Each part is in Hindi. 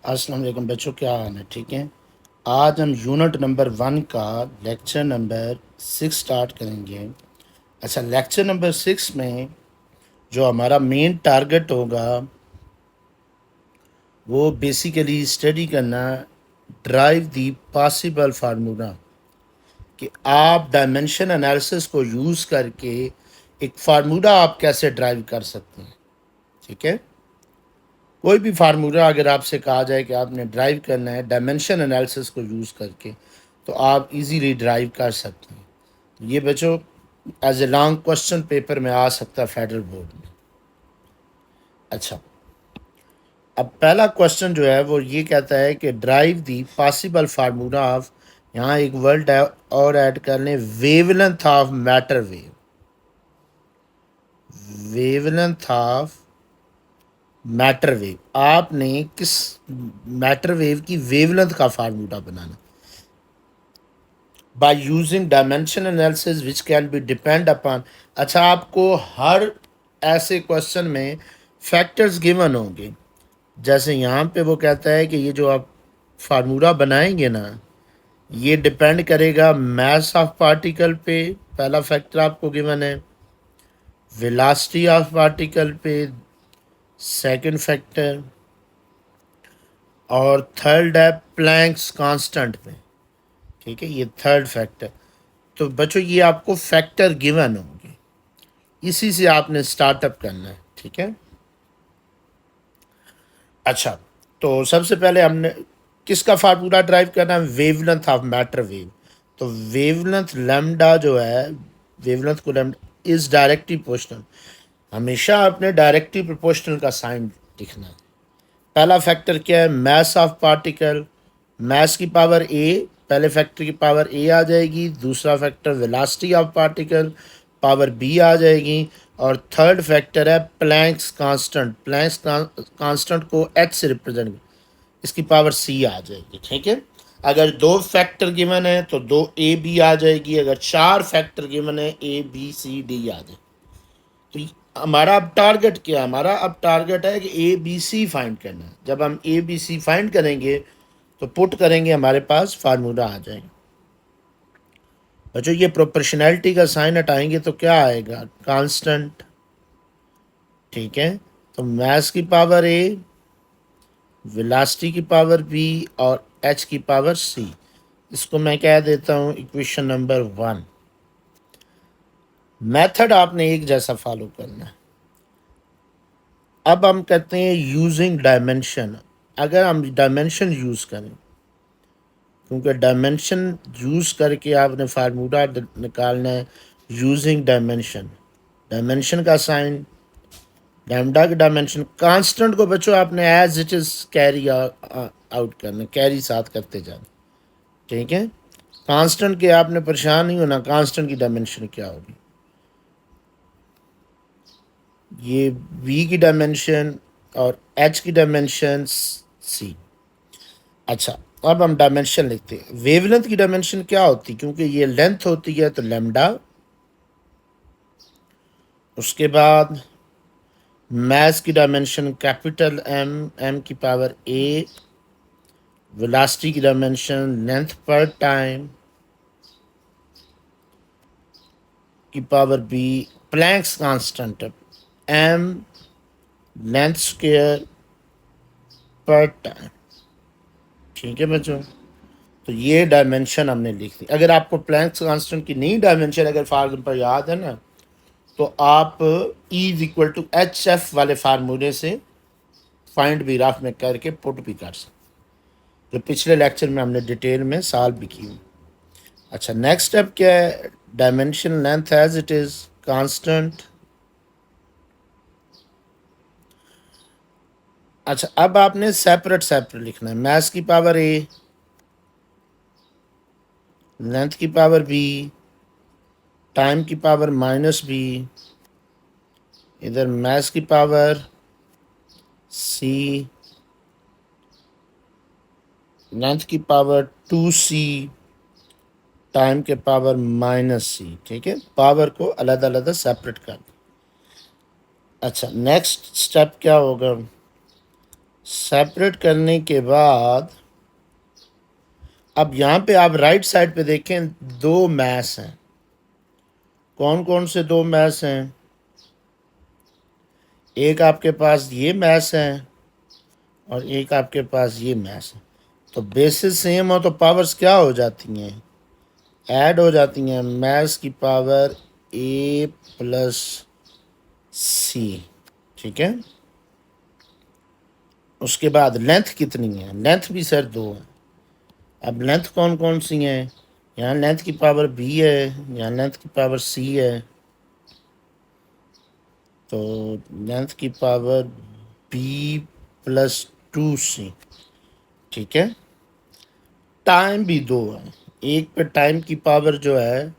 अस्सलाम वालेकुम बच्चों, क्या हाल है? ठीक है। आज हम यूनिट नंबर 1 का लेक्चर नंबर 6 स्टार्ट करेंगे। अच्छा, लेक्चर नंबर 6 में जो हमारा मेन टारगेट होगा वो बेसिकली स्टडी करना ड्राइव दी पॉसिबल फार्मूला, कि आप डायमेंशन एनालिसिस को यूज़ करके एक फार्मूला आप कैसे ड्राइव कर सकते हैं। ठीक है। कोई भी फार्मूला अगर आपसे कहा जाए कि आपने ड्राइव करना है डायमेंशन एनालिसिस को यूज़ करके, तो आप इजीली ड्राइव कर सकते हैं। ये बच्चों as a long question paper में आ सकता है फेडरल बोर्ड में। अच्छा, अब पहला क्वेश्चन जो है वो ये कहता है कि drive the possible formula of, यहाँ एक वर्ड और ऐड कर लें, wavelength of matter wave. Wavelength of matter wave, आपने किस मैटर वेव की वेवलेंथ का formula banana by using dimension analysis which can be depend upon. अच्छा, आपको हर ऐसे क्वेश्चन में फैक्टर्स गिवन होंगे। जैसे यहाँ पे वो कहता है कि ये जो आप फार्मूला बनाएंगे ना, ये डिपेंड करेगा मास ऑफ पार्टिकल पे, पहला फैक्टर आपको गिवन है। वेलोसिटी ऑफ पार्टिकल पे सेकंड फैक्टर, और थर्ड है प्लैंक्स कांस्टेंट पे। ठीक है, ये थर्ड फैक्टर। तो बच्चों ये आपको फैक्टर गिवन होंगे, इसी से आपने स्टार्टअप करना है। ठीक है। अच्छा, तो सबसे पहले हमने किसका फार्मूला ड्राइव करना है? Wavelength of matter wave. तो वेवलेंथ लैम्डा जो है, वेवलेंथ को लैम्डा इज डायरेक्टली प्रोपोर्शनल। हमेशा आपने डायरेक्टली प्रोपोर्शनल का साइन लिखना है। पहला फैक्टर क्या है? Mass of particle. मास की पावर ए, पहले फैक्टर की पावर ए आ जाएगी। दूसरा factor velocity of particle, power b आ जाएगी। और थर्ड फैक्टर है प्लैंक्स कांस्टेंट। प्लैंक्स कांस्टेंट को एच से रिप्रेजेंट, इसकी पावर सी आ जाएगी। ठीक है। अगर दो फैक्टर गिवन है तो दो ए बी आ जाएगी। अगर चार फैक्टर गिवन है, ए बी सी डी आ जाए। तो हमारा अब टारगेट क्या है? हमारा अब टारगेट है कि ए बी सी फाइंड करना है। जब हम ए बी सी फाइंड करेंगे तो पुट करेंगे, हमारे पास फार्मूला आ जाएगा। बच्चों ये प्रोपोर्शनैलिटी का साइन हटाएंगे तो क्या आएगा? कांस्टेंट। ठीक है। तो मास की पावर ए, वेलोसिटी की पावर बी, और एच की पावर सी। इसको मैं कह देता हूँ इक्वेशन नंबर 1। मेथड आपने एक जैसा फॉलो करना है। अब हम कहते हैं यूजिंग डायमेंशन। अगर हम डायमेंशन यूज़ करें, क्योंकि डायमेंशन यूज़ करके आपने फार्मूला निकालना है यूजिंग डायमेंशन। डायमेंशन का साइन, लैम्डा की डायमेंशन। कांस्टेंट को बच्चों आपने as it is carry out करना, कैरी साथ करते जाना। ठीक है। कांस्टेंट के आपने परेशान नहीं होना, कांस्टेंट की डायमेंशन क्या होगी। ये v की डायमेंशन और h की डायमेंशन c। अच्छा, अब हम डायमेंशन लिखते हैं। वेवलेंथ की डायमेंशन क्या होती है? क्योंकि ये लेंथ होती है तो लैम्डा। उसके बाद मास की डायमेंशन कैपिटल एम, एम की पावर ए। वेलोसिटी की डायमेंशन लेंथ पर टाइम की power B. Planck's constant M, length square पर टाइम। ठीक है बच्चों, तो ये डायमेंशन हमने लिख दी। अगर आपको प्लैंक्स कांस्टेंट की नई डायमेंशन अगर फॉर एग्जाम्पल याद है ना, तो आप E is equal to H F वाले फार्मूले से फाइंड भी रफ में करके पुट भी कर सकते, जो पिछले लेक्चर में हमने डिटेल में सॉल्व भी की। अच्छा, नेक्स्ट स्टेप क्या है? Dimension length as it is constant. अच्छा, अब आपने सेपरेट सेपरेट लिखना है। मास की पावर ए, लेंथ की पावर बी, टाइम की पावर माइनस बी, इधर मास की पावर सी, लेंथ की पावर 2c, टाइम के पावर माइनस सी। ठीक है, पावर को अलग अलग सेपरेट कर। अच्छा, नेक्स्ट स्टेप क्या होगा? सेपरेट करने के बाद अब यहाँ पे आप राइट साइड पे देखें, दो मैस हैं। कौन कौन से दो मैस हैं? एक आपके पास ये मैस है और एक आपके पास ये मैस है। तो बेसिस सेम हो तो पावर्स क्या हो जाती हैं? ऐड हो जाती हैं। मैस की पावर a प्लस सी, ठीक है। उसके बाद लेंथ कितनी है? लेंथ भी सर दो है। अब लेंथ कौन कौन सी हैं? यहाँ लेंथ की पावर b है, यहाँ लेंथ की पावर c है। तो लेंथ की पावर b प्लस 2c, ठीक है। टाइम भी दो है। एक पे टाइम की पावर जो है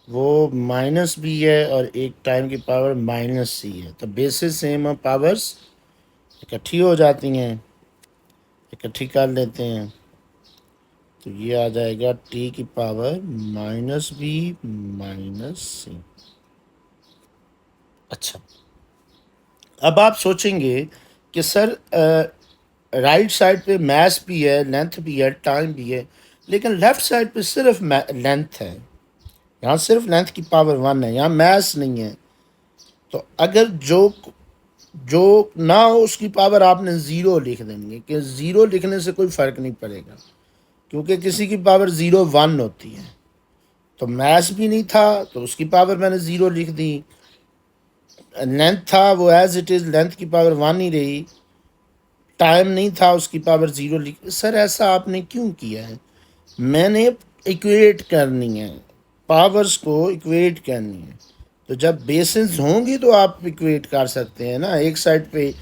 वो माइनस बी है और एक टाइम की पावर माइनस सी है। तो बेसिस सेम पावर्स इकट्ठी हो जाती हैं, इकट्ठी कर लेते हैं। तो ये आ जाएगा टी की पावर माइनस बी माइनस सी। अच्छा, अब आप सोचेंगे कि सर राइट साइड पे मैथ भी है, लेंथ भी है, टाइम भी है, लेकिन लेफ्ट साइड पे सिर्फ लेंथ है। यहाँ सिर्फ लेंथ की पावर 1 है, यहाँ मैथ्स नहीं है। तो अगर जो जो ना हो उसकी पावर आपने ज़ीरो लिख देंगे कि ज़ीरो लिखने से कोई फ़र्क नहीं पड़ेगा, क्योंकि किसी की पावर 0 1 होती है। तो मैथ्स भी नहीं था तो उसकी पावर मैंने ज़ीरो लिख दी। लेंथ था वो एज इट इज़ लेंथ की पावर 1 ही रही। टाइम नहीं था उसकी पावर 0 लिख। सर ऐसा आपने क्यों किया है? मैंने इक्वेट करनी है, पावर्स को इक्वेट करनी है। तो जब बेसिस होंगी तो आप इक्वेट कर सकते हैं ना। एक साइड पे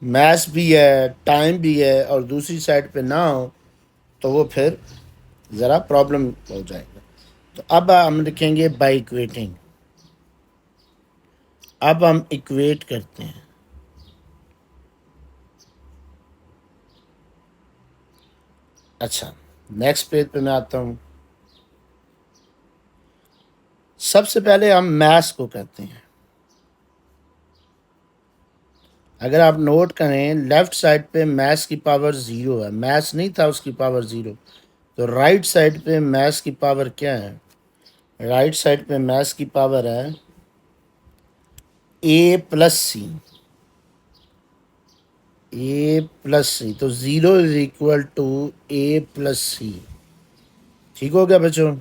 मैथ्स भी है, टाइम भी है और दूसरी साइड पे ना हो तो वो फिर ज़रा प्रॉब्लम हो जाएगा। तो अब हम लिखेंगे बाय इक्वेटिंग। अब हम इक्वेट करते हैं। अच्छा, नेक्स्ट पेज पे मैं आता हूँ। सबसे पहले हम मैथ्स को करते हैं। अगर आप नोट करें लेफ्ट साइड पे मैथ्स की पावर 0 है, मैथ्स नहीं था उसकी पावर 0। तो राइट साइड पे मैथ्स की पावर क्या है? राइट साइड पे मैथ्स की पावर है a plus c, a plus c. तो 0 is equal to a plus c. ठीक हो गया बच्चों?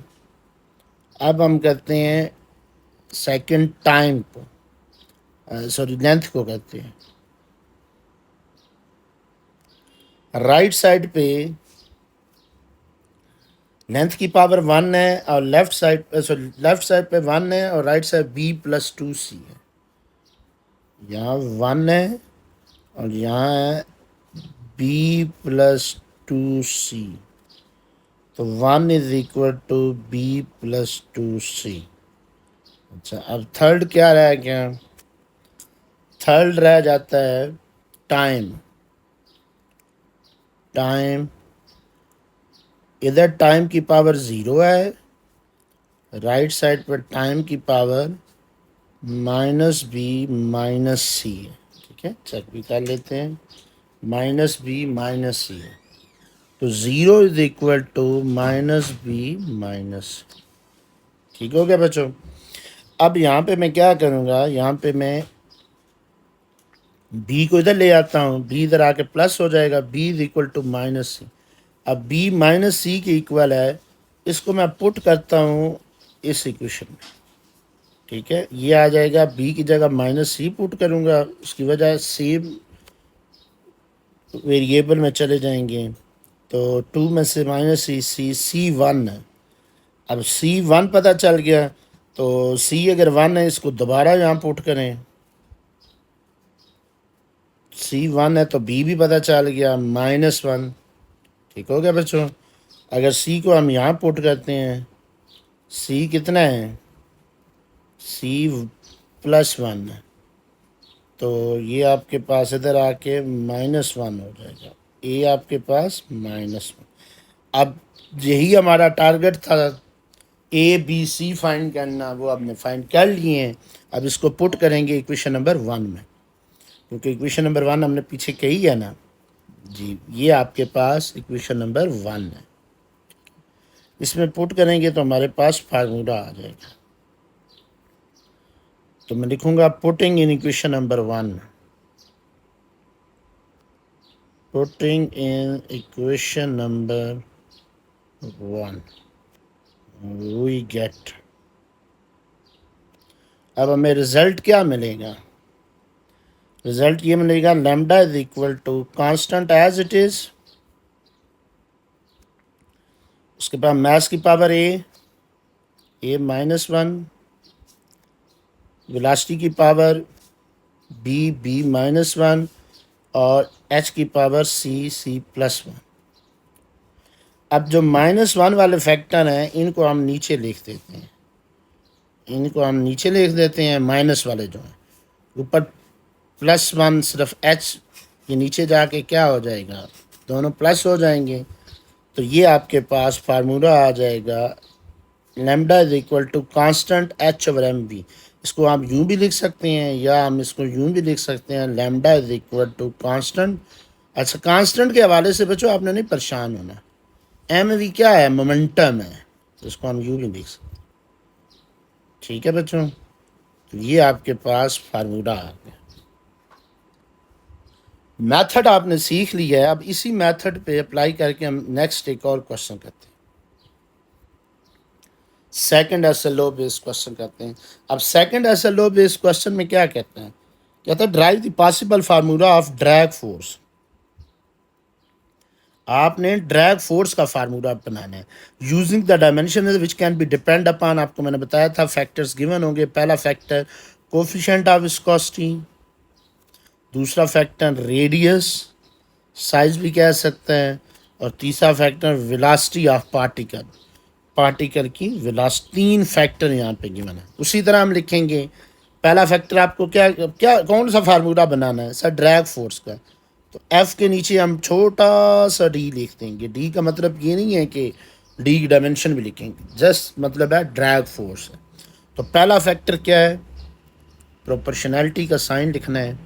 अब हम करते हैं सेकंड टाइम को, सॉरी लेंथ को करते हैं। राइट साइड पे लेंथ की पावर 1 है और left side sorry left side पे 1 है और right side b plus 2c है। यहाँ 1 है और यहाँ है b प्लस 2c। तो 1 is equal to b plus 2c। अच्छा, अब थर्ड क्या रह गया? थर्ड रह जाता है टाइम। टाइम, इधर टाइम की पावर 0 है, राइट साइड पर टाइम की पावर माइनस बी माइनस सी है। ठीक है, चेक भी कर लेते हैं। माइनस बी माइनस सी है। तो 0 is equal to minus B minus. ठीक हो गया बच्चों? अब यहाँ पे मैं क्या करूँगा, यहाँ पे मैं b को इधर ले आता हूँ, b इधर आके प्लस हो जाएगा, b is equal to minus c. अब b माइनस सी के इक्वल है, इसको मैं पुट करता हूँ इस इक्वेशन में। ठीक है, ये आ जाएगा, b की जगह माइनस सी पुट करूँगा, उसकी वजह सेम वेरिएबल में चले जाएंगे। तो 2 में से माइनस सी 1 है। अब C1 पता चल गया, तो C अगर 1 है इसको दोबारा यहाँ पुट करें। C1 है तो B भी पता चल गया -1। ठीक हो गया बच्चों? अगर C को हम यहाँ पुट करते हैं, C कितना है? C +1 है। तो ये आपके पास इधर आके -1 हो जाएगा, A आपके पास -1। अब यही हमारा टारगेट था, ABC फाइंड करना, वो आपने फाइंड कर लिए हैं। अब इसको पुट करेंगे इक्वेशन नंबर 1 में। क्योंकि इक्वेशन नंबर 1 हमने पीछे कही है ना जी, ये आपके पास इक्वेशन नंबर 1 है। इसमें पुट करेंगे तो हमारे पास फार्मूला आ जाएगा। तो मैं लिखूंगा putting in equation number 1, putting in equation number 1 we get, अब हमें रिजल्ट क्या मिलेगा? रिजल्ट ये मिलेगा lambda is equal to constant as it is, उसके बाद मैथ्स की पावर ए -1, वेलोसिटी की पावर बी -1 और एच की पावर सी+1। अब जो -1 वाले फैक्टर हैं इनको हम नीचे लिख देते हैं, इनको हम नीचे लिख देते हैं। माइनस वाले जो हैं ऊपर +1 सिर्फ एच, ये नीचे जाके क्या हो जाएगा, दोनों प्लस हो जाएंगे। तो ये आपके पास फार्मूला आ जाएगा lambda is equal to constant h/mv। इसको आप यूं भी लिख सकते हैं या हम इसको यूं भी लिख सकते हैं, lambda is equal to constant. अच्छा, कांस्टेंट के हवाले से बच्चों आपने नहीं परेशान होना, एम वी क्या है, मोमेंटम है, तो इसको हम यूं भी लिख सकते हैं। ठीक है बच्चों, तो ये आपके पास फार्मूला आ गया। मेथड आपने सीख लिया है, अब इसी मेथड पे अप्लाई करके हम नेक्स्ट एक और क्वेश्चन करते हैं। सेकंड एसएलओ बेस्ड क्वेश्चन करते हैं। अब सेकंड एसएलओ बेस्ड क्वेश्चन में क्या कहते हैं, कहता है drive the possible formula of drag force. आपने ड्रैग फोर्स का फार्मूला बनाना है using the dimension which can be depend upon. आपको मैंने बताया था फैक्टर्स गिवन होंगे। पहला फैक्टर कोफिशिएंट ऑफ विस्कोसिटी, दूसरा फैक्टर रेडियस, साइज भी कह सकते हैं, और तीसरा factor velocity of particle, particle की वेलोसिटी। 3 फैक्टर यहाँ पे गिवन है। उसी तरह हम लिखेंगे पहला फैक्टर आपको क्या क्या कौन सा फार्मूला बनाना है सर, ड्रैग फोर्स का। तो एफ के नीचे हम छोटा सा डी लिख देंगे। डी का मतलब ये नहीं है कि डी की डायमेंशन भी लिखेंगे, जस्ट मतलब है ड्रैग फोर्स है। तो पहला फैक्टर क्या है, प्रोपोर्शनैलिटी का साइन लिखना है।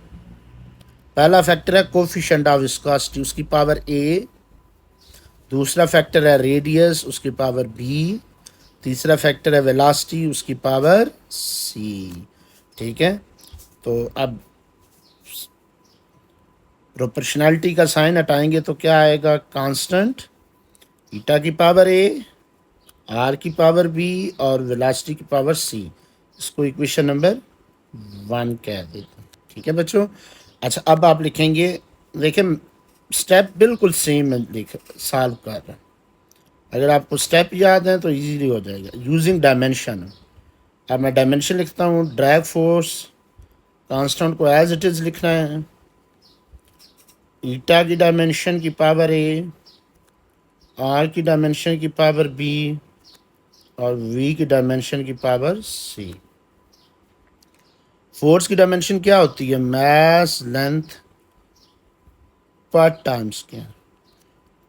पहला फैक्टर है कोफिशिएंट ऑफ विस्कोसिटी, उसकी पावर ए। दूसरा फैक्टर है रेडियस, उसकी पावर बी। तीसरा फैक्टर है वेलोसिटी, उसकी पावर सी। ठीक है, तो अब प्रोपोर्शनैलिटी का साइन हटाएंगे तो क्या आएगा, कांस्टेंट ईटा की पावर ए, आर की पावर बी और वेलोसिटी की पावर सी। इसको इक्वेशन नंबर 1 कह देते हैं। ठीक है बच्चों। अच्छा, अब आप लिखेंगे, देखिए स्टेप बिल्कुल सेम लिख सॉल्व कर रहे हैं। अगर आपको स्टेप याद है तो इजीली हो जाएगा। यूजिंग डायमेंशन, अब मैं डायमेंशन लिखता हूँ, ड्रैग फोर्स कांस्टेंट को एज इट इज़ लिखना है। ईटा की डायमेंशन की पावर ए, आर की डायमेंशन की पावर बी और वी की डायमेंशन की पावर सी। फोर्स की डायमेंशन क्या होती है, मास लेंथ पर टाइम्स क्या।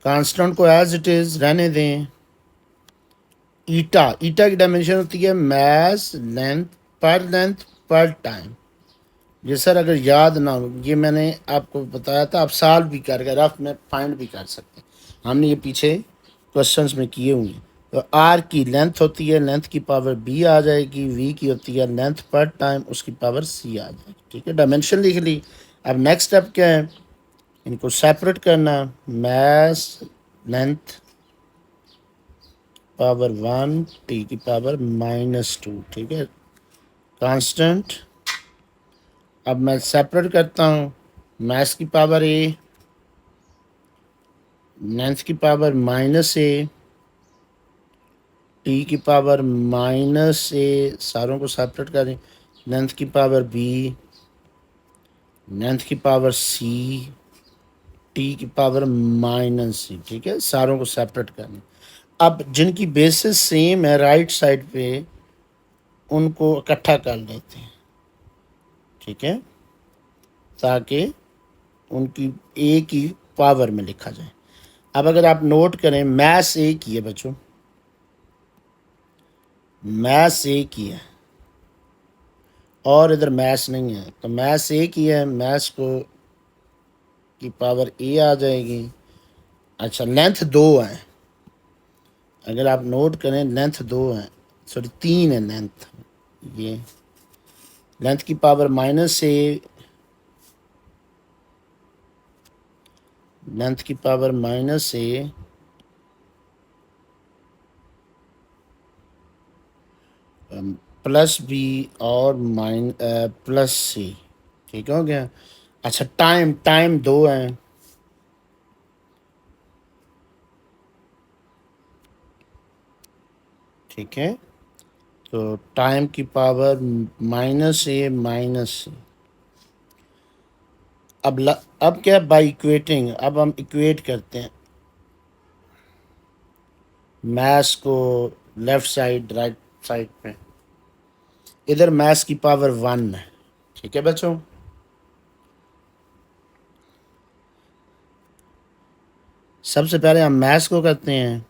कांस्टेंट को एज इट इज रहने दें। ईटा की डायमेंशन होती है मास लेंथ पर टाइम। ये सर अगर याद ना हो, ये मैंने आपको बताया था, आप सॉल्व भी करके रफ में फाइंड भी कर सकते हैं, हमने ये पीछे क्वेश्चंस में किए हुए हैं। तो आर की लेंथ होती है, लेंथ की पावर बी आ जाएगी। वी की होती है लेंथ पर टाइम, उसकी पावर सी आ जाएगी। ठीक है, डायमेंशन लिख ली। अब नेक्स्ट स्टेप क्या है, इनको सेपरेट करना। मास लेंथ पावर 1, टी की पावर -2। ठीक है, कांस्टेंट। अब मैं सेपरेट करता हूँ, मास की पावर ए, लेंथ की पावर -a, टी की पावर -a, सारों को सेपरेट करें। लेंथ की पावर बी, लेंथ की पावर सी, टी की पावर -c। ठीक है, सारों को सेपरेट करें। अब जिनकी बेसिस सेम है राइट साइड पे, उनको इकट्ठा कर लेते हैं। ठीक है, ताकि उनकी ए की पावर में लिखा जाए। अब अगर आप नोट करें, मैस ए की है बच्चों, मैस ए की है, और इधर मैथ्स नहीं है, तो मैथ्स एक ही है, मैथ्स को की पावर ए आ जाएगी। अच्छा, लेंथ दो है, अगर आप नोट करें लेंथ दो है, सॉरी तीन है लेंथ, ये लेंथ की पावर माइनस ए, लेंथ की power minus A plus B और प्लस सी, ठीक हो गया। अच्छा, टाइम टाइम दो है, ठीक है, तो टाइम की पावर माइनस ए माइनस सी। अब क्या, बाई इक्वेटिंग, अब हम इक्वेट करते हैं मैथ्स को लेफ्ट साइड राइट साइड पे, इधर मैथ्स की पावर वन है, ठीक है बच्चों। सबसे पहले हम मैथ्स को करते हैं,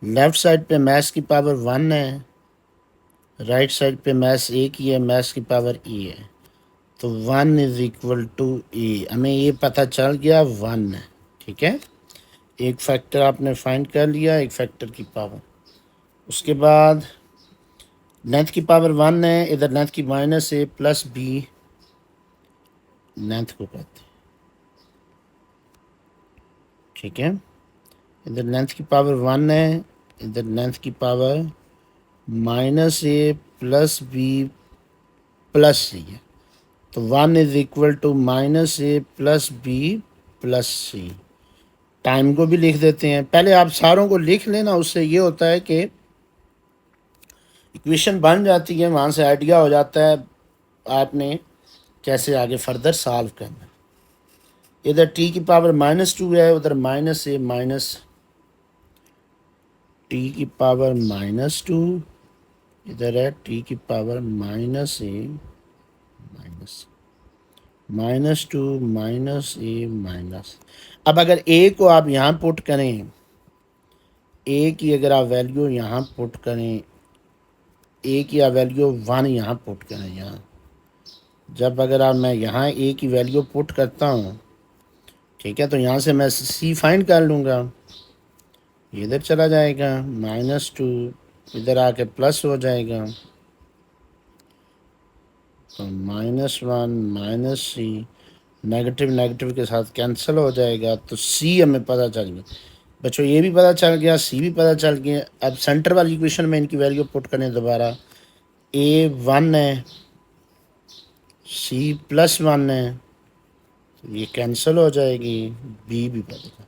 लेफ्ट साइड पे मैथ्स की पावर वन है, राइट साइड पे मैथ्स ए की है, मैथ्स की पावर ई है, तो वन इज इक्वल टू ए, हमें ये पता चल गया वन है, ठीक है। एक फैक्टर आपने फाइंड कर लिया, एक फैक्टर की पावर। उसके बाद लेंथ की पावर वन है, इधर लेंथ की minus A plus B length को कहते हैं, ठीक है। इधर लेंथ की पावर वन है, इधर लेंथ की power minus A plus B plus C है, तो one is equal to minus A plus B plus C. Time को भी लिख देते हैं, पहले आप सारों को लिख लेना, उससे ये होता है कि इक्वेशन बन जाती है, वहाँ से आइडिया हो जाता है आपने कैसे आगे फर्दर सॉल्व करना है। इधर टी की पावर माइनस टू है, उधर माइनस ए माइनस टी की पावर माइनस टू, इधर है टी की पावर माइनस ए माइनस माइनस टू माइनस ए माइनस। अब अगर ए को आप यहाँ पुट करें, ए की अगर आप वैल्यू यहाँ पुट करें, ए की आप वैल्यू वन यहाँ पुट करें, यहाँ जब अगर आप मैं यहाँ ए की वैल्यू पुट करता हूँ, ठीक है, तो यहाँ से मैं सी फाइंड कर लूँगा, इधर चला जाएगा माइनस टू, इधर आके प्लस हो जाएगा, तो माइनस वन माइनस सी, नेगेटिव नेगेटिव के साथ कैंसिल हो जाएगा, तो सी हमें पता चल गया बच्चों, ये भी पता चल गया, सी भी पता चल गया। अब सेंटर वाली इक्वेशन में इनकी वैल्यू पुट करें दोबारा, ए वन है, सी प्लस वन है, तो ये कैंसिल हो जाएगी, बी भी पता,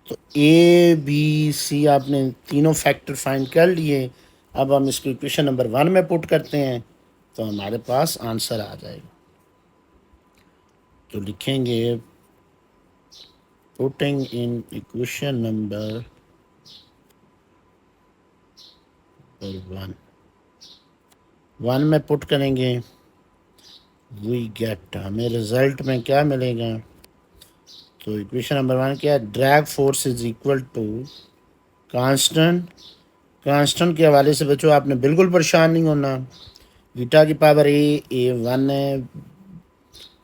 तो ए बी सी आपने तीनों फैक्टर फाइंड कर लिए। अब हम इसको इक्वेशन नंबर वन में पुट करते हैं, तो हमारे पास आंसर आ जाएगा। तो लिखेंगे putting in equation number one, one में पुट करेंगे, वी गेट, हमें रिजल्ट में क्या मिलेगा, तो इक्वेशन नंबर वन क्या है, drag force is equal to constant, constant के हवाले से बच्चों आपने बिल्कुल परेशान नहीं होना, बीटा की पावर ए वन है,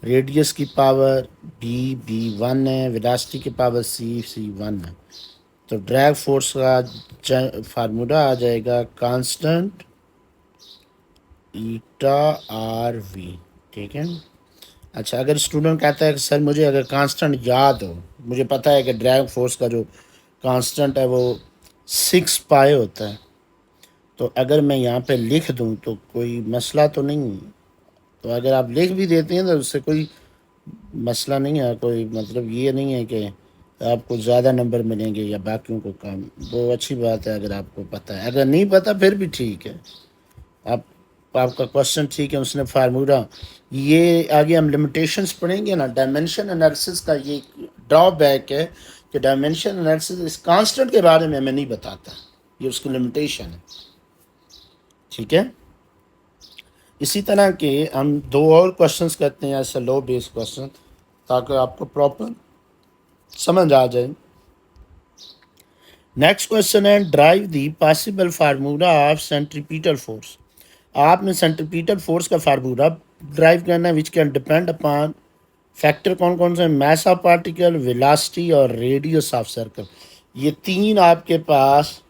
रेडियस की पावर बी वन है, वेलोसिटी की पावर सी वन है, तो ड्रैग फोर्स का फार्मूला आ जाएगा कांस्टेंट ईटा आर वी, ठीक है। अच्छा, अगर स्टूडेंट कहता है कि सर मुझे अगर कांस्टेंट याद हो, मुझे पता है कि ड्रैग फोर्स का जो कांस्टेंट है वो 6 पाई होता है, तो अगर मैं यहाँ पे लिख दूँ तो कोई मसला तो नहीं, तो अगर आप लिख भी देते हैं तो उससे कोई मसला नहीं है, कोई मतलब ये नहीं है कि आपको ज़्यादा नंबर मिलेंगे या बाकियों को कम, वो अच्छी बात है अगर आपको पता है, अगर नहीं पता फिर भी ठीक है, आप आपका क्वेश्चन ठीक है, उसने फार्मूला, ये आगे हम लिमिटेशंस पढ़ेंगे ना, डायमेंशन एनालिसिस का ये ड्रॉबैक है कि डायमेंशन एनालिसिस इस कांस्टेंट के बारे में हमें नहीं बताता, ये उसकी लिमिटेशन है, ठीक है। इसी तरह के हम दो और क्वेश्चंस करते हैं ऐसे लो बेस क्वेश्चन, ताकि आपको प्रॉपर समझ आ जाए। नेक्स्ट क्वेश्चन है, drive the possible formula of centripetal force. आपने सेंट्रीपिटल फोर्स का फार्मूला ड्राइव करना है which can depend upon factor कौन कौन से, मास ऑफ पार्टिकल, वेलोसिटी और रेडियस ऑफ सर्कल। ये तीन आपके पास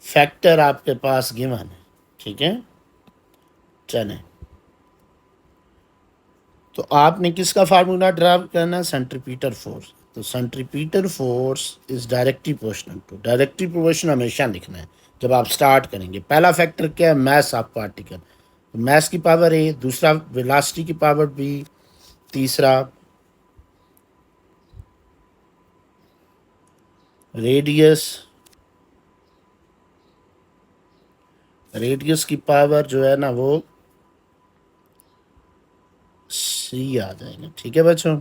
फैक्टर आपके पास गिवन है, ठीक है। चलें, तो आपने किसका फार्मूला ड्राइव करना है, सेंट्रीपिटल फोर्स। तो centripetal force is directly proportional to, directly proportional हमेशा लिखना है जब आप स्टार्ट करेंगे। पहला फैक्टर क्या है, मास ऑफ पार्टिकल, तो मास की पावर ए, दूसरा वेलोसिटी की पावर बी, तीसरा रेडियस, रेडियस की पावर जो है ना वो सी आ जाएगा, ठीक है बच्चों।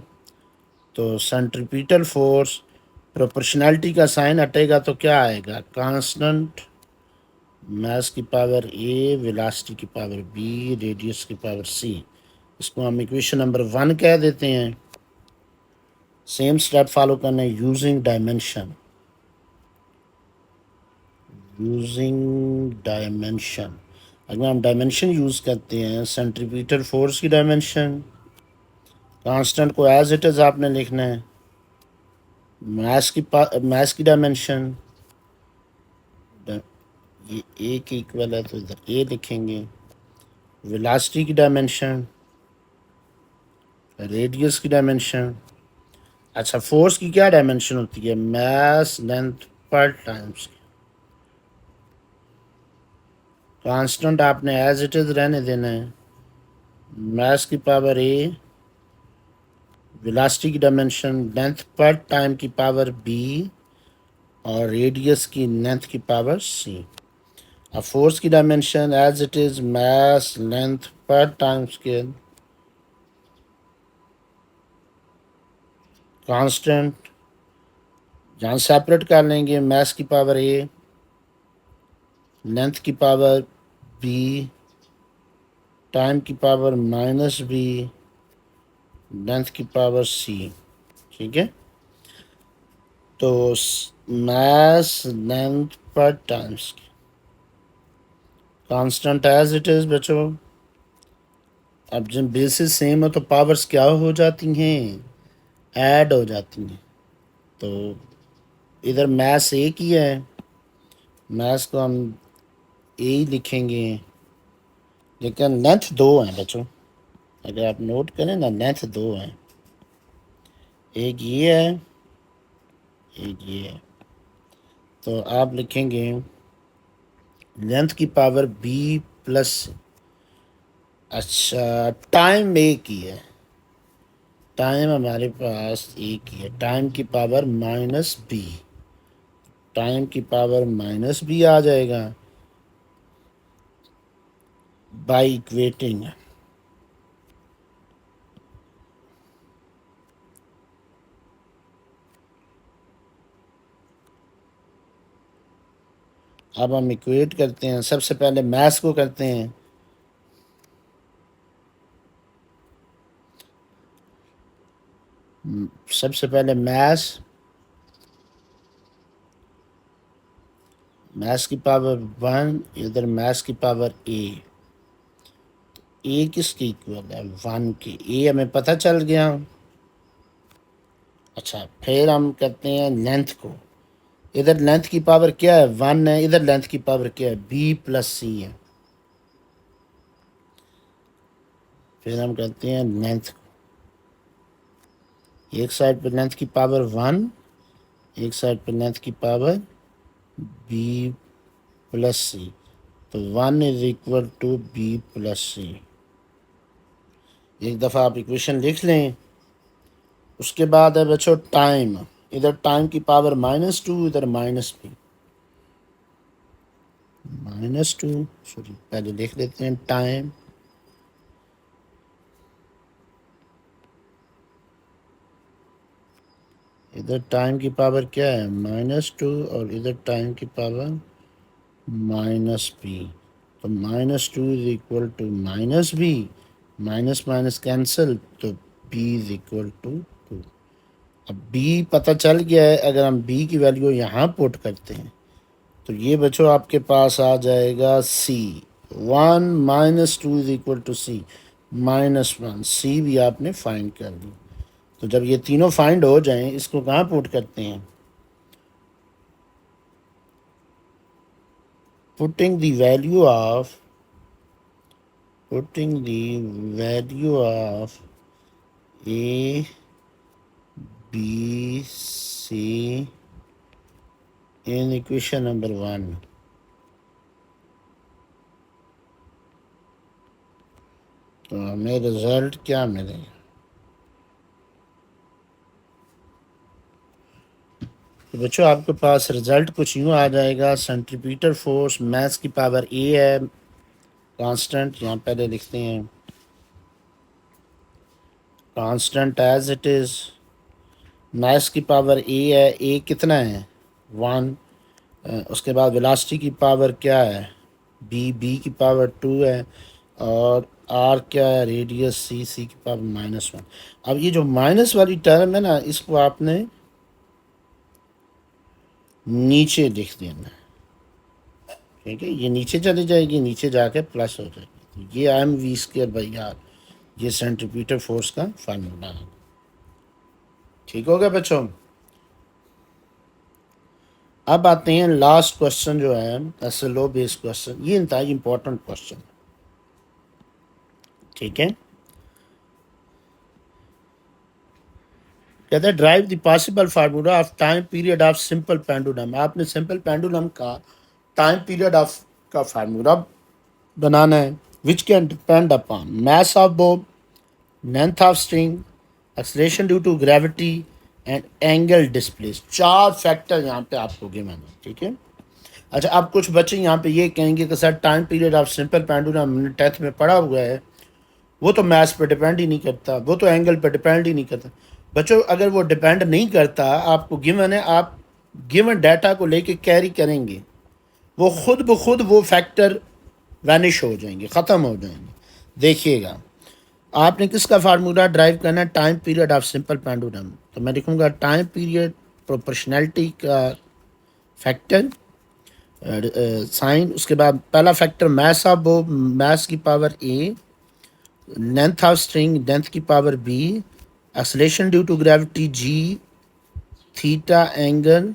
तो सेंट्रीपिटल फोर्स प्रोपोर्शनैलिटी का साइन हटेगा तो क्या आएगा, कांस्टेंट मास की पावर ए, वेलोसिटी की पावर बी, रेडियस की पावर सी। इसको हम इक्वेशन नंबर 1 कह देते हैं। सेम स्टेप फॉलो करना है, यूजिंग डायमेंशन, यूजिंग डायमेंशन। अगर हम डायमेंशन यूज़ करते हैं, सेंट्रीपिटल फोर्स की डायमेंशन, कांस्टेंट को एज इट इज़ आपने लिखना है, मास की डायमेंशन, ये ए के इक्वल है तो इधर ए लिखेंगे, वेलोसिटी की डायमेंशन, रेडियस की डायमेंशन। अच्छा, फोर्स की क्या डायमेंशन होती है, मास लेंथ पर टाइम्स। कांस्टेंट आपने एज इट इज़ रहने देना है, मास की पावर ए, वेलोसिटी की डायमेंशन लेंथ पर टाइम की पावर बी और रेडियस की लेंथ की पावर सी। अब फोर्स की dimension as it is mass length पर टाइम स्केल, कांस्टेंट जहाँ सेपरेट कर लेंगे, मास की पावर ए, लेंथ की पावर बी, टाइम की पावर माइनस बी, लेंथ की पावर सी, ठीक है। तो मास लेंथ पर times constant as it is बच्चों। अब जब बेसिस सेम हो तो पावर्स क्या हो जाती हैं, ऐड हो जाती हैं। तो इधर मास एक ही है, मास को हम ए ही लिखेंगे, लेकिन लेंथ दो हैं बच्चों। अगर आप नोट करें ना, लेंथ दो हैं, एक ये है, एक ये है। तो आप लिखेंगे लेंथ की पावर बी प्लस, अच्छा टाइम एक ही है, टाइम हमारे पास एक ही है, टाइम की पावर माइनस बी, टाइम की पावर माइनस बी आ जाएगा बाई इक्वेटिंग। अब हम इक्वेट करते हैं, सबसे पहले मास को करते हैं। सबसे पहले मास, मास की पावर 1, इधर मास की पावर ए किसकी इक्वल है, 1 की। ए हमें पता चल गया। अच्छा, फिर हम करते हैं लेंथ को। इधर लेंथ की पावर क्या है, 1 है, इधर लेंथ की पावर क्या है, बी प्लस सी है। फिर हम करते हैं लेंथ को, एक साइड पर लेंथ की पावर 1, एक साइड पर लेंथ की पावर बी प्लस सी। तो 1 is equal to B plus c. एक दफ़ा आप इक्वेशन लिख लें। उसके बाद है बच्चों टाइम, इधर टाइम की पावर -2, इधर -2, -2, सॉरी पहले लिख लेते हैं टाइम, इधर टाइम की पावर क्या है, -2 और इधर टाइम की पावर -b। तो -2 is equal to -b, minus minus cancel, तो b इज इक्वल टू 2। अब b पता चल गया है, अगर हम b की वैल्यू यहाँ पुट करते हैं तो ये बच्चों आपके पास आ जाएगा c। 1 minus two is equal to c, -1, c भी आपने फाइंड कर दी। तो जब ये तीनों फाइंड हो जाएं, इसको कहाँ पुट करते हैं? Putting the value of A B C in equation number 1। तो हमें रिजल्ट क्या मिलेगा? तो बच्चों आपके पास रिजल्ट कुछ यूँ आ जाएगा। सेंट्रीपिटल फोर्स मैथ्स की पावर ए है, कांस्टेंट यहाँ पहले लिखते हैं, constant as it is. Maths की पावर ए है, ए कितना है? 1। उसके बाद वेलोसिटी की पावर क्या है? बी की पावर 2 है। और आर क्या है? रेडियस, सी की पावर -1। अब ये जो माइनस वाली टर्म है ना, इसको आपने नीचे लिख देना है, ठीक है? ये नीचे चली जाएगी, नीचे जाके प्लस हो जाएगी। तो ये mv²/r, ये सेंट्रीपिटल फोर्स का फार्मूला है। ठीक हो गया बच्चों? अब आते हैं लास्ट क्वेश्चन जो है SLO बेस्ड क्वेश्चन। ये इंतहाई इंपॉर्टेंट क्वेश्चन, ठीक है? कहता है drive the possible formula of time period of simple pendulum. आपने सिंपल पेंडुलम का टाइम पीरियड ऑफ का फार्मूला बनाना है, which can depend upon mass of bob, length of string, acceleration due to gravity and angle displace. 4 factor यहाँ पे आपको गिवन है, ठीक है? अच्छा, अब कुछ बच्चे यहाँ पे ये कहेंगे कि sir time period of simple pendulum हमने 10th में पढ़ा हुआ है, वो तो मैथ्स पे डिपेंड ही नहीं करता, वो तो एंगल पे डिपेंड ही नहीं करता। बच्चों अगर वो डिपेंड नहीं करता, आपको गिवन है, आप गिवन डाटा को लेके कैरी करेंगे, वो खुद ब खुद वो फैक्टर वैनिश हो जाएंगे, ख़त्म हो जाएंगे। देखिएगा, आपने किसका फार्मूला ड्राइव करना है? Time period of simple pendulum. तो मैं लिखूँगा टाइम पीरियड प्रोपोर्शनैलिटी का फैक्टर साइन, उसके बाद पहला फैक्टर मैस ऑफ वो, मैस की power A, length of string, length की power B, acceleration due to gravity g, theta angle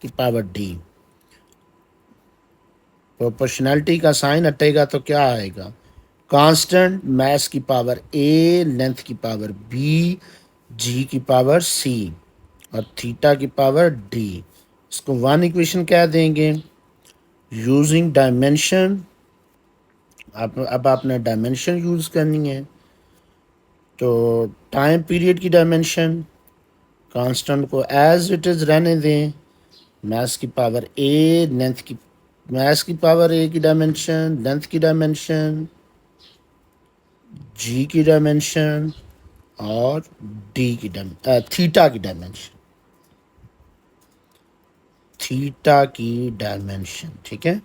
की पावर डी। प्रोपोर्शनैलिटी का साइन हटेगा तो क्या आएगा? कांस्टेंट, मैस की पावर ए, लेंथ की पावर बी, जी की पावर सी और थीटा की पावर डी। इसको 1 इक्वेशन कह देंगे। यूजिंग डायमेंशन, अब आपने डायमेंशन यूज़ करनी है। तो टाइम पीरियड की डायमेंशन, कांस्टेंट को एज इट इज़ रहने दें, मैथ्स की पावर ए, लेंथ की, मैथ्स की पावर ए की डायमेंशन, लेंथ की डायमेंशन, जी की डायमेंशन और डी की थीटा की डायमेंशन, थीटा की डायमेंशन, ठीक है?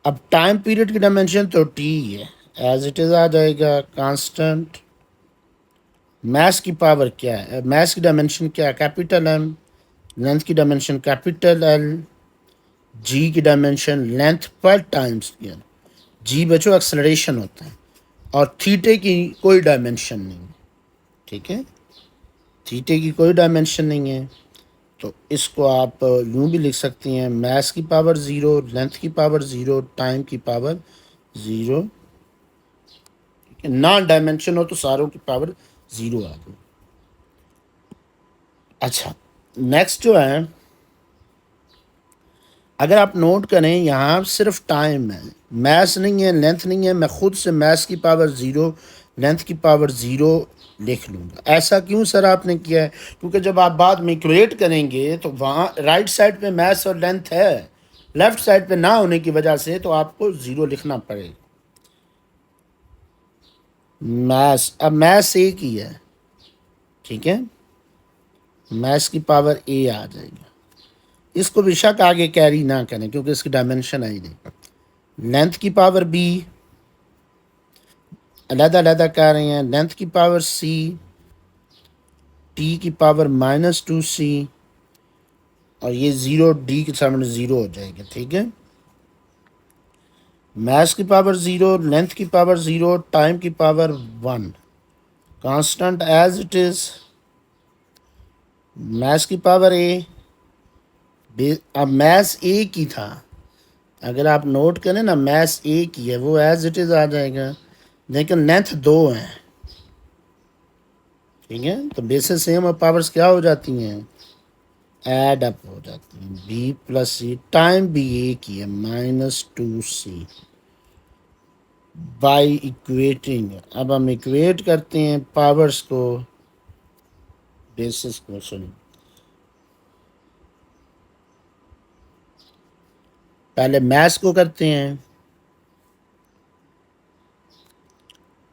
अब टाइम पीरियड की डायमेंशन तो टी है, एज इट इज़ आ जाएगा कांस्टेंट। मैथ्स की पावर क्या है? मैथ्स की डायमेंशन क्या है? Capital M. लेंथ की डायमेंशन कैपिटल एल। जी की डायमेंशन लेंथ पर टाइम स्क्वायर। जी बच्चों एक्सेलरेशन होता है, और थीटे की कोई डायमेंशन नहीं है, ठीक है? थीटे की कोई डायमेंशन नहीं है। तो इसको आप यूँ भी लिख सकती हैं, मैथ्स की पावर 0, लेंथ की पावर 0, टाइम की पावर 0। नॉन डायमेंशन हो तो सारों की पावर 0 आ गई। अच्छा, नेक्स्ट जो है, अगर आप नोट करें यहाँ सिर्फ टाइम है, मैथ्स नहीं है, लेंथ नहीं है। मैं खुद से मैथ्स की पावर 0, लेंथ की पावर 0 लिख लूँगा। ऐसा क्यों सर आपने किया है? क्योंकि जब आप बाद में इक्वेट करेंगे तो वहाँ राइट साइड पे मैथ्स और लेंथ है, लेफ्ट साइड पे ना होने की वजह से तो आपको 0 लिखना पड़ेगा। मैथ्स, अब मैथ्स एक ही है, ठीक है? मैथ्स की पावर ए आ जाएगी। इसको बेशक आगे कैरी ना करें क्योंकि इसकी डायमेंशन आई नहीं। लेंथ की पावर बी, अलग-अलग कर रहे हैं। लेंथ की पावर सी, टी की पावर -2c और ये 0 डी के सामने 0 हो जाएगा, ठीक है? मैथ्स की पावर 0, लेंथ की पावर 0, टाइम की power 1, constant as it is. Maths की पावर ए, अब मैथ्स ए की था, अगर आप नोट करें ना मैथ्स ए की है वो एज इट इज़ आ जाएगा, लेकिन लेंथ 2 है, ठीक है। तो बेसिस सेम और पावर्स क्या हो जाती हैं, ऐड अप हो जाती हैं। बी प्लस सी, टाइम भी ए की है -2c बाई इक्वेटिंग। अब हम इक्वेट करते हैं पावर्स को, बेसिस को, सुनिए पहले मैथ्स को करते हैं।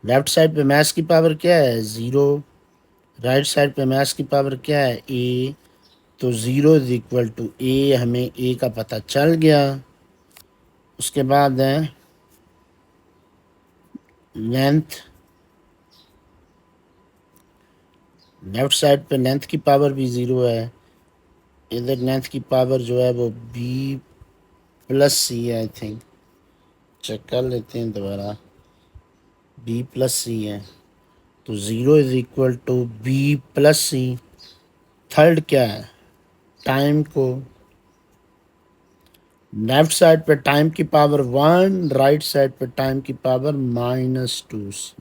लेफ्ट साइड पे मैथ्स की पावर क्या है 0, राइट साइड पे मैथ्स की पावर क्या है ए, तो 0 इज इक्वल टू ए, हमें ए का पता चल गया। उसके बाद है लेंथ, लेफ्ट साइड पे लेंथ की पावर भी 0 है, इधर लेंथ की पावर जो है वो बी प्लस सी है, आई थिंक, चेक कर लेते हैं दोबारा, बी प्लस सी है, तो 0 is equal to B plus C. Third क्या है, टाइम को, लेफ्ट साइड पे टाइम की पावर 1, राइट साइड पे टाइम की पावर -2।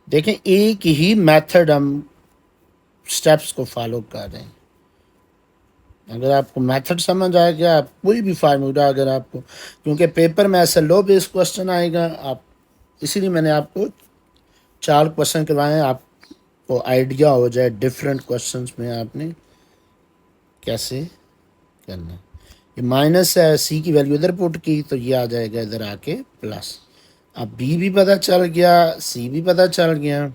देखें एक ही मेथड हम स्टेप्स को फॉलो कर रहे हैं। अगर आपको मेथड समझ आ गया, आप कोई भी फार्मूला अगर आपको, क्योंकि पेपर में ऐसा लो बेस क्वेश्चन आएगा, आप, इसीलिए मैंने आपको 4 क्वेश्चन करवाए हैं, आपको आइडिया हो जाए डिफरेंट क्वेश्चंस में आपने कैसे करना है। ये माइनस है, सी की वैल्यू इधर पुट की तो ये आ जाएगा इधर आके प्लस। अब बी भी पता चल गया, सी भी पता चल गया।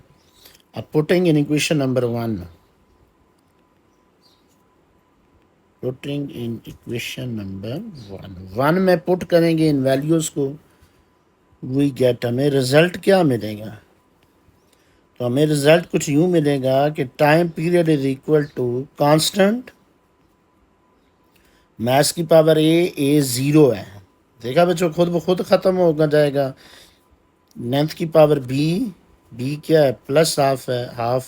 अब putting in equation number 1, putting in equation number 1 में पुट करेंगे इन वैल्यूज़ को, वी गेट, हमें रिजल्ट क्या मिलेगा, तो हमें रिजल्ट कुछ यूँ मिलेगा कि time period is equal to constant, maths की पावर ए 0 है, देखा बच्चों, खुद ब खुद ख़त्म हो जाएगा। लेंथ की पावर बी क्या है प्लस हाफ है, हाफ,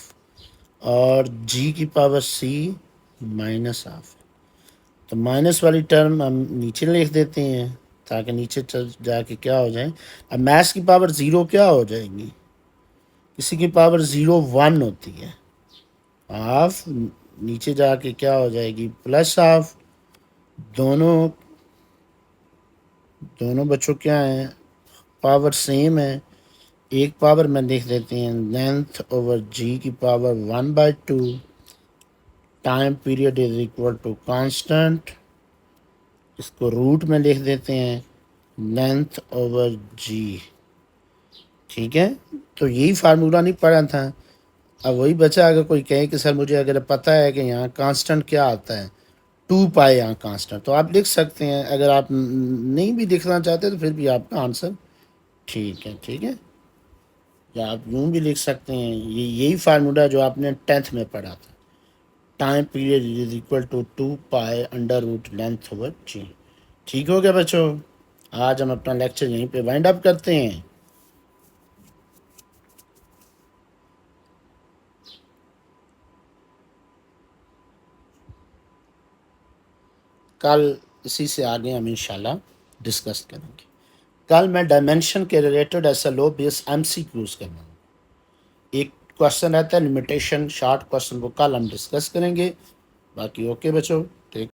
और जी की पावर सी -1/2 है। तो माइनस वाली टर्म हम नीचे लिख देते हैं ताकि नीचे चल जाके क्या हो जाए। अब मैथ्स की पावर 0 क्या हो जाएगी, किसी की पावर 0 1 होती है, हाफ, नीचे जाके क्या हो जाएगी +1/2। दोनों दोनों बच्चों क्या हैं, पावर सेम है। एक पावर में लिख देते हैं लेंथ ओवर जी की power 1/2, time period is equal to constant, इसको रूट में लिख देते हैं लेंथ ओवर जी, ठीक है। तो यही फार्मूला नहीं पढ़ा था। अब वही बचा, अगर कोई कहे कि सर मुझे अगर पता है कि यहाँ कांस्टेंट क्या आता है 2 पाई, यहाँ कांस्टेंट, तो आप लिख सकते हैं। अगर आप नहीं भी लिखना चाहते तो फिर भी आपका आंसर ठीक है, ठीक है। या आप यूँ भी लिख सकते हैं, ये यही फार्मूला जो आपने 10th में पढ़ा था, time period is equal to 2 pi under root length over g. ठीक हो गया बच्चों, आज हम अपना लेक्चर यहीं पे वाइंड अप करते हैं। कल इसी से आगे हम इंशाल्लाह डिस्कस करेंगे। कल मैं डायमेंशन के रिलेटेड ऐसा लो बेस MCQs करवाऊंगा। एक क्वेश्चन रहता है लिमिटेशन, शॉर्ट क्वेश्चन, वो कल हम डिस्कस करेंगे। बाकी ओके बच्चों।